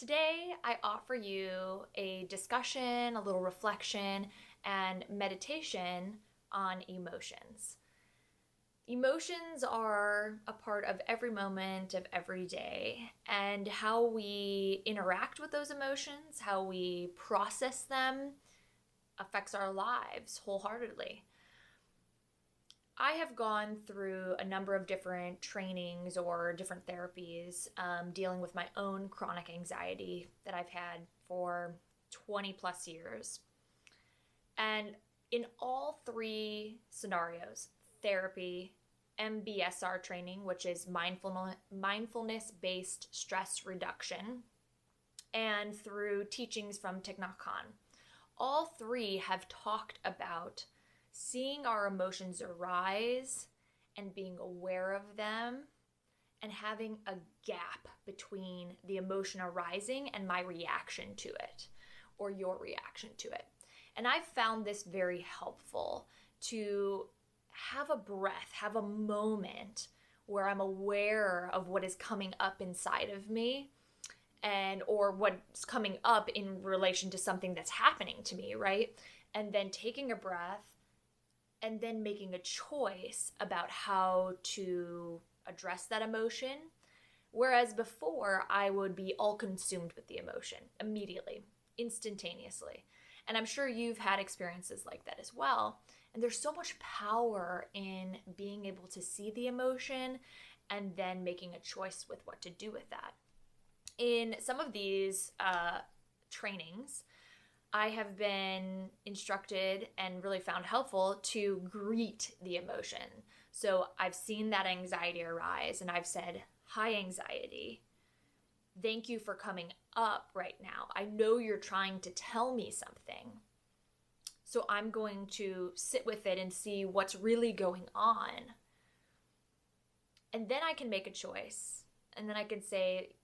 Today, I offer you a discussion, a little reflection, and meditation on emotions. Emotions are a part of every moment of every day, and how we interact with those emotions, how we process them, affects our lives wholeheartedly. I have gone through a number of different trainings or different therapies dealing with my own chronic anxiety that I've had for 20 plus years. And in all three scenarios, therapy, MBSR training, which is mindfulness-based stress reduction, and through teachings from Thich Nhat Hanh, all three have talked about seeing our emotions arise and being aware of them and having a gap between the emotion arising and my reaction to it or your reaction to it. And I've found this very helpful to have a breath, have a moment where I'm aware of what is coming up inside of me and or what's coming up in relation to something that's happening to me, right? And then taking a breath and then making a choice about how to address that emotion. Whereas before, I would be all consumed with the emotion immediately, instantaneously. And I'm sure you've had experiences like that as well. And there's so much power in being able to see the emotion and then making a choice with what to do with that. In some of these trainings, I have been instructed and really found helpful to greet the emotion. So I've seen that anxiety arise and I've said, "Hi, anxiety. Thank you for coming up right now. I know you're trying to tell me something. So I'm going to sit with it and see what's really going on." And then I can make a choice. And then I can say,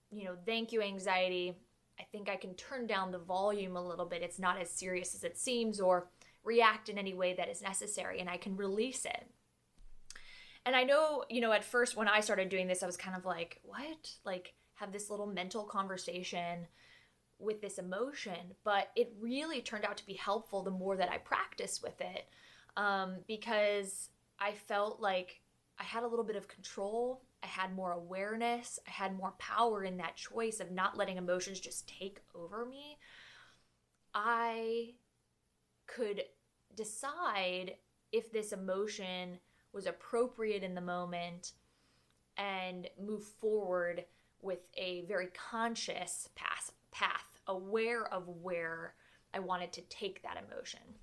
"Thank you, anxiety. I think I can turn down the volume a little bit. It's not as serious as it seems," or react in any way that is necessary, and I can release it. And I know, at first when I started doing this, I was kind of like, what? Like, have this little mental conversation with this emotion. But it really turned out to be helpful the more that I practiced with it, because I felt like I had a little bit of control. I had more awareness. I had more power in that choice of not letting emotions just take over me. I could decide if this emotion was appropriate in the moment and move forward with a very conscious path, aware of where I wanted to take that emotion.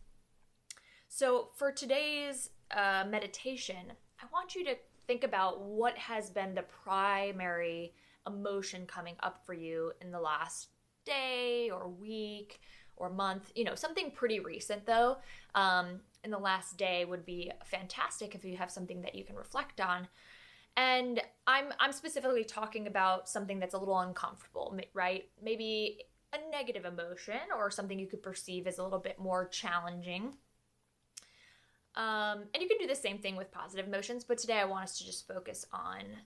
So for today's meditation, I want you to think about what has been the primary emotion coming up for you in the last day or week or month. Something pretty recent though. In the last day would be fantastic if you have something that you can reflect on. And I'm specifically talking about something that's a little uncomfortable, right? Maybe a negative emotion or something you could perceive as a little bit more challenging. And you can do the same thing with positive emotions, but today I want us to just focus on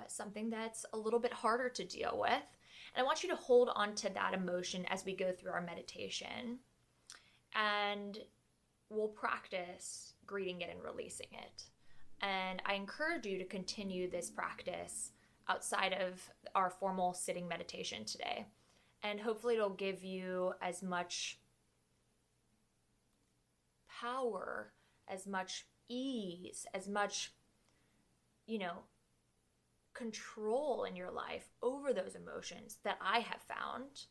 something that's a little bit harder to deal with. And I want you to hold on to that emotion as we go through our meditation. And we'll practice greeting it and releasing it. And I encourage you to continue this practice outside of our formal sitting meditation today. And hopefully it'll give you as much power, as much ease, as much, control in your life over those emotions that I have found.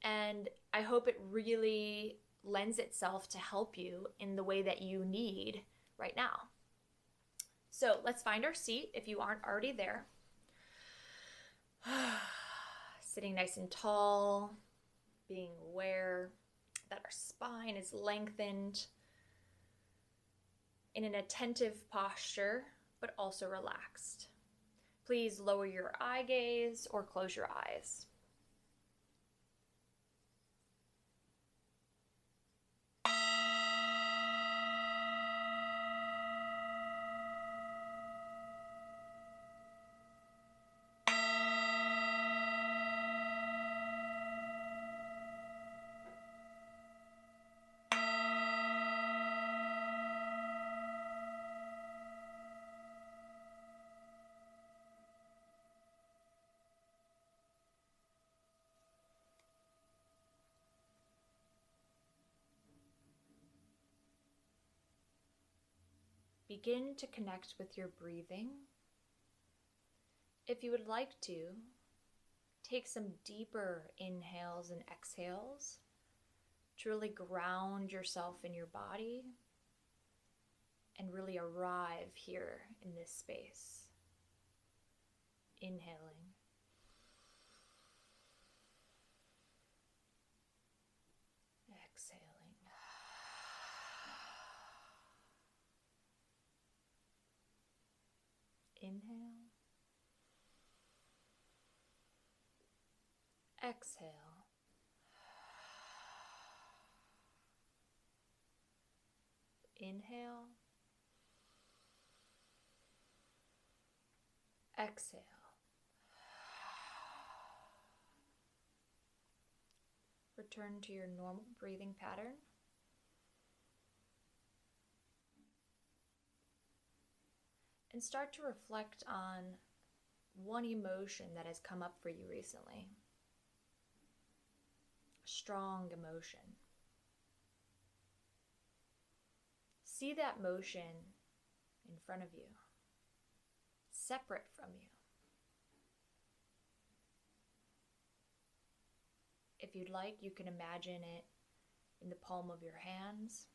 And I hope it really lends itself to help you in the way that you need right now. So let's find our seat if you aren't already there. Sitting nice and tall, being aware that our spine is lengthened, in an attentive posture, but also relaxed. Please lower your eye gaze or close your eyes. begin to connect with your breathing. If you would like to, take some deeper inhales and exhales to really ground yourself in your body and really arrive here in this space. Inhaling. Exhaling. Inhale. Exhale. Inhale. Exhale. Return to your normal breathing pattern. And start to reflect on one emotion that has come up for you recently. A strong emotion. See that motion in front of you, separate from you. If you'd like, you can imagine it in the palm of your hands.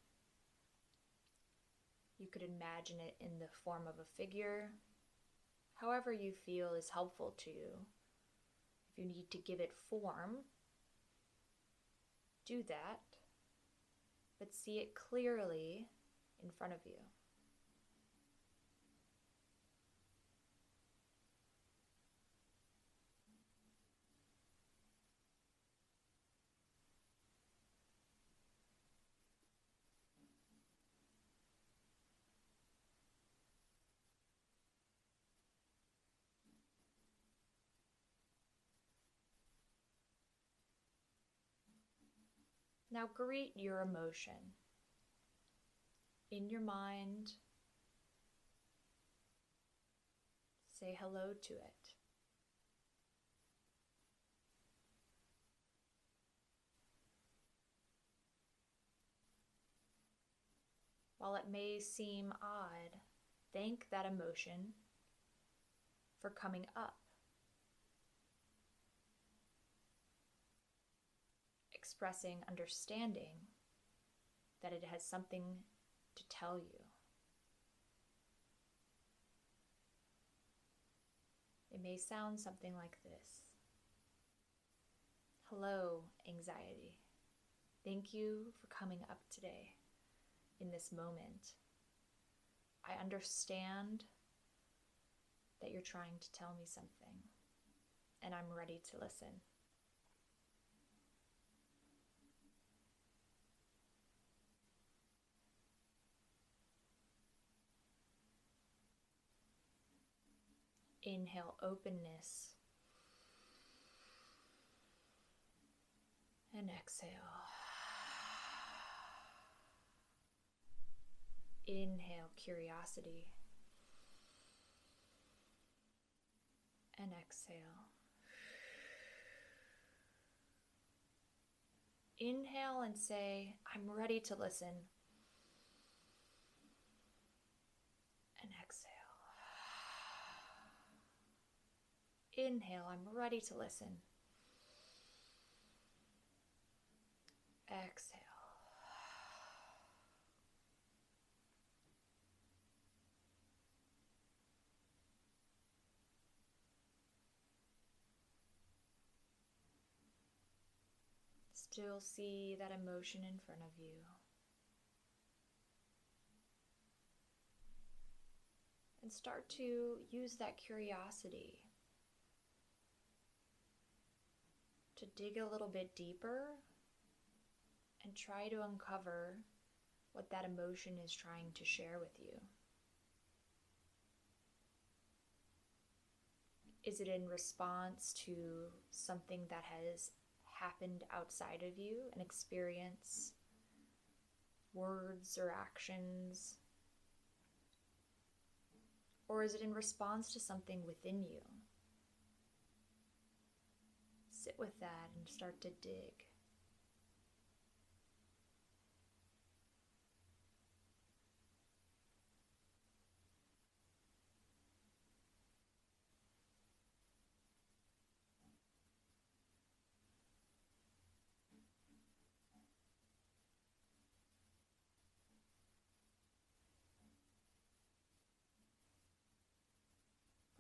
You could imagine it in the form of a figure. However you feel is helpful to you. If you need to give it form, do that, but see it clearly in front of you. Now greet your emotion in your mind. Say hello to it. While it may seem odd, thank that emotion for coming up. Expressing understanding that it has something to tell you. It may sound something like this. Hello, anxiety. Thank you for coming up today in this moment. I understand that you're trying to tell me something, and I'm ready to listen. Inhale openness. And exhale. Inhale curiosity. And exhale. Inhale and say, I'm ready to listen. And exhale. Inhale, I'm ready to listen. Exhale. Still see that emotion in front of you. And start to use that curiosity to dig a little bit deeper and try to uncover what that emotion is trying to share with you. Is it in response to something that has happened outside of you, an experience, words or actions? Or is it in response to something within you? Sit with that and start to dig.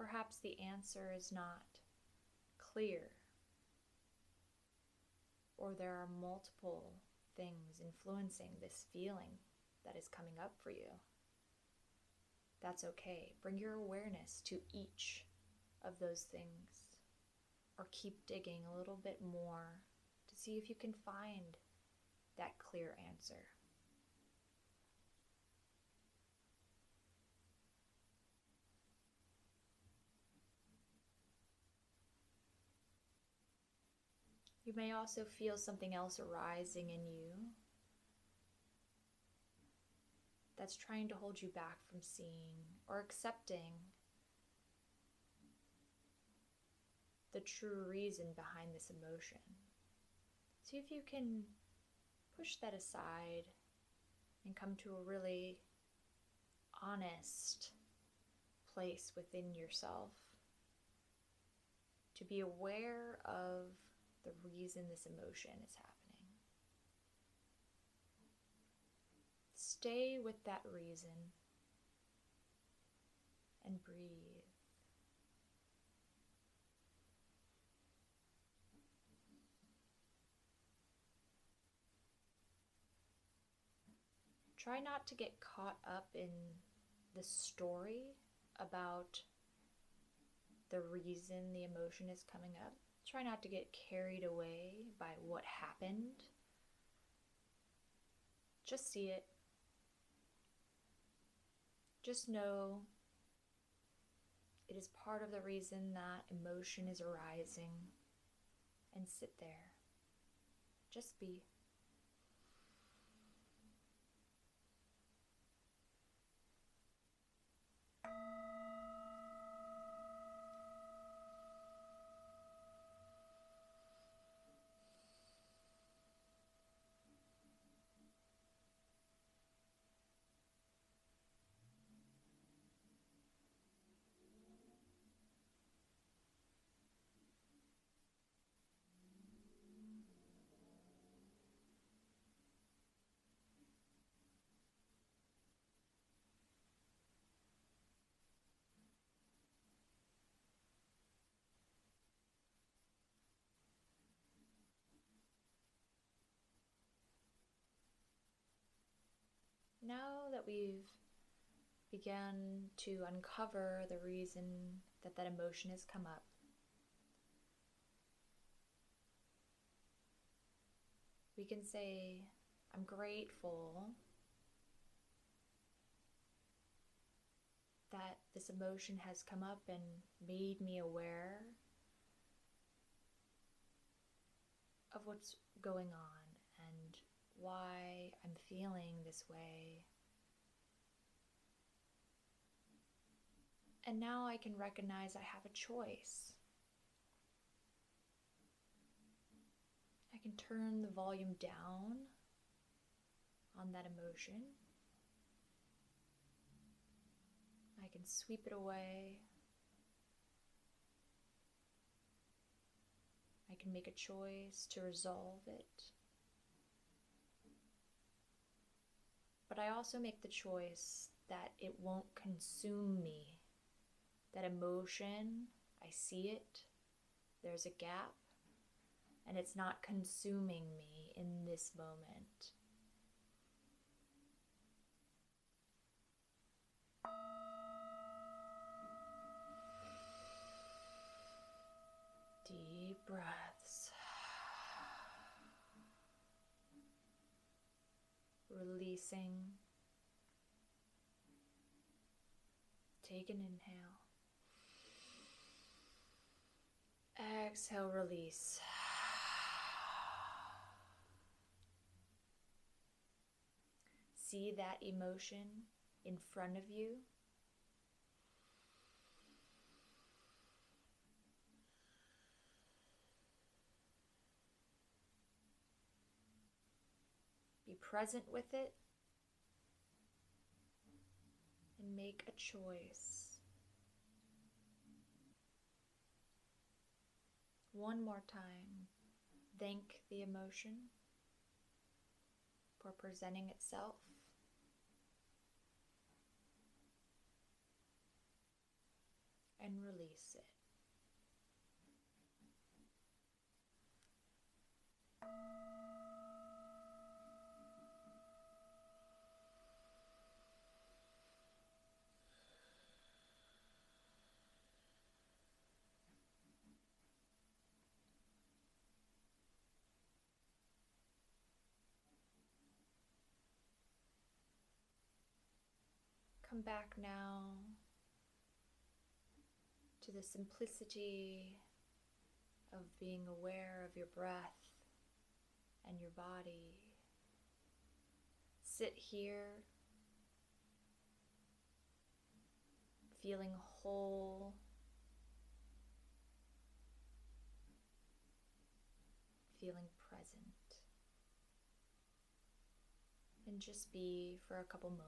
Perhaps the answer is not clear, or there are multiple things influencing this feeling that is coming up for you. That's okay. Bring your awareness to each of those things, or keep digging a little bit more to see if you can find that clear answer. You may also feel something else arising in you that's trying to hold you back from seeing or accepting the true reason behind this emotion. See if you can push that aside and come to a really honest place within yourself to be aware of the reason this emotion is happening. Stay with that reason and breathe. Try not to get caught up in the story about the reason the emotion is coming up. Try not to get carried away by what happened. Just see it. Just know it is part of the reason that emotion is arising, and sit there. Just be. Now that we've begun to uncover the reason that that emotion has come up, we can say, I'm grateful that this emotion has come up and made me aware of what's going on and why I'm feeling this way. And now I can recognize I have a choice. I can turn the volume down on that emotion. I can sweep it away. I can make a choice to resolve it. But I also make the choice that it won't consume me. That emotion, I see it, there's a gap, and it's not consuming me in this moment. Deep breaths. Releasing. Take an inhale. Exhale, release. See that emotion in front of you. Be present with it and make a choice. One more time, thank the emotion for presenting itself. and release it. Come back now to the simplicity of being aware of your breath and your body. Sit here, feeling whole, feeling present, and just be for a couple moments.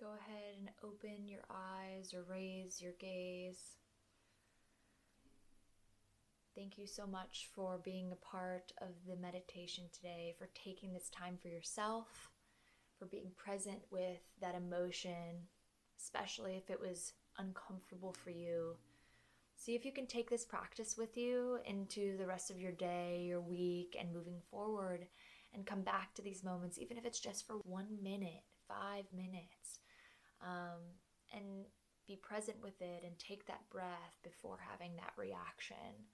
Go ahead and open your eyes or raise your gaze. Thank you so much for being a part of the meditation today, for taking this time for yourself, for being present with that emotion, especially if it was uncomfortable for you. See if you can take this practice with you into the rest of your day, your week, and moving forward, and come back to these moments, even if it's just for 1 minute, 5 minutes. And be present with it and take that breath before having that reaction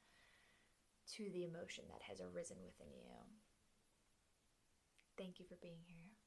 to the emotion that has arisen within you. Thank you for being here.